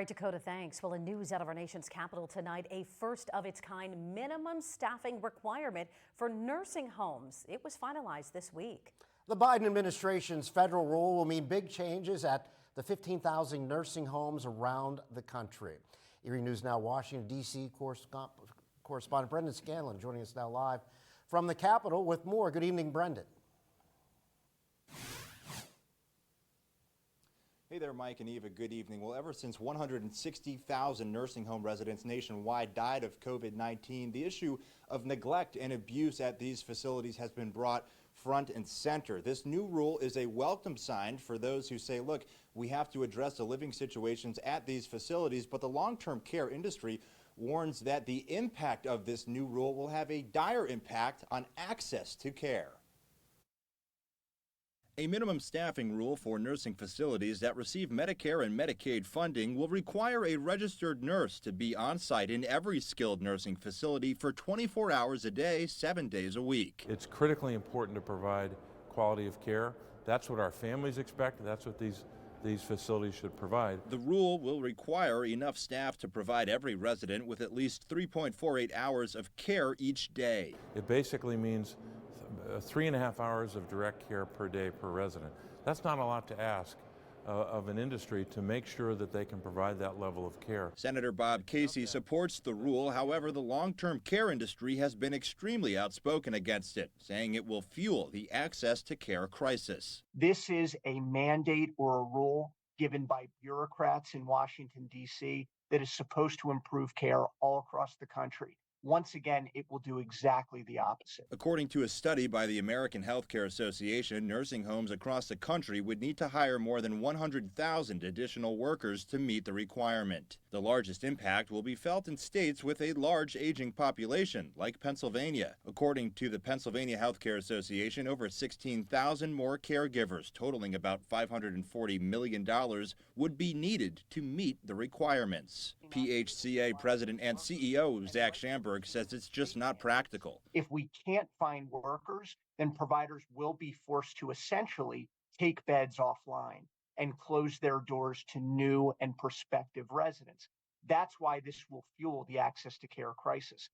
Right, Dakota, thanks. Well, in news out of our nation's capital tonight, a first-of-its-kind minimum staffing requirement for nursing homes. It was finalized this week. The Biden administration's federal rule will mean big changes at the 15,000 nursing homes around the country. Erie News Now Washington, D.C. correspondent Brendan Scanlon joining us now live from the Capitol with more. Good evening, Brendan. Hey there, Mike and Eva. Good evening. Well, ever since 160,000 nursing home residents nationwide died of COVID-19, the issue of neglect and abuse at these facilities has been brought front and center. This new rule is a welcome sign for those who say, look, we have to address the living situations at these facilities, but the long-term care industry warns that the impact of this new rule will have a dire impact on access to care. A minimum staffing rule for nursing facilities that receive Medicare and Medicaid funding will require a registered nurse to be on site in every skilled nursing facility for 24 hours a day, 7 days a week. It's critically important to provide quality of care. That's what our families expect. That's what these facilities should provide. The rule will require enough staff to provide every resident with at least 3.48 hours of care each day. It basically means 3.5 hours of direct care per day per resident. That's not a lot to ask of an industry to make sure that they can provide that level of care. Senator Bob Casey supports the rule. However, the long-term care industry has been extremely outspoken against it, saying it will fuel the access to care crisis. This is a mandate or a rule given by bureaucrats in Washington, D.C. that is supposed to improve care all across the country. Once again, it will do exactly the opposite. According to a study by the American Healthcare Association, nursing homes across the country would need to hire more than 100,000 additional workers to meet the requirement. The largest impact will be felt in states with a large aging population, like Pennsylvania. According to the Pennsylvania Healthcare Association, over 16,000 more caregivers, totaling about $540 million, would be needed to meet the requirements. PHCA President and CEO Zach Schamberg says it's just not practical. If we can't find workers, then providers will be forced to essentially take beds offline and close their doors to new and prospective residents. That's why this will fuel the access to care crisis.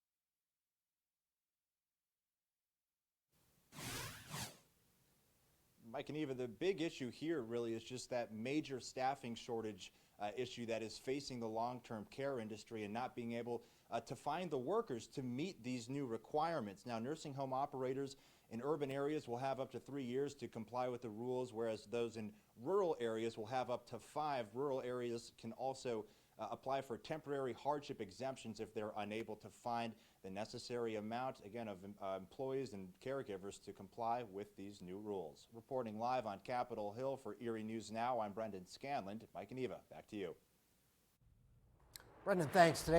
Mike and Eva, the big issue here really is just that major staffing shortage issue that is facing the long-term care industry and not being able to find the workers to meet these new requirements. Now, nursing home operators in urban areas will have up to 3 years to comply with the rules, whereas those in rural areas will have up to 5. Rural areas can also apply for temporary hardship exemptions if they're unable to find the necessary amount, again, of employees and caregivers to comply with these new rules. Reporting live on Capitol Hill for Erie News Now, I'm Brendan Scanlon. Mike and Eva, back to you. Brendan, thanks. Today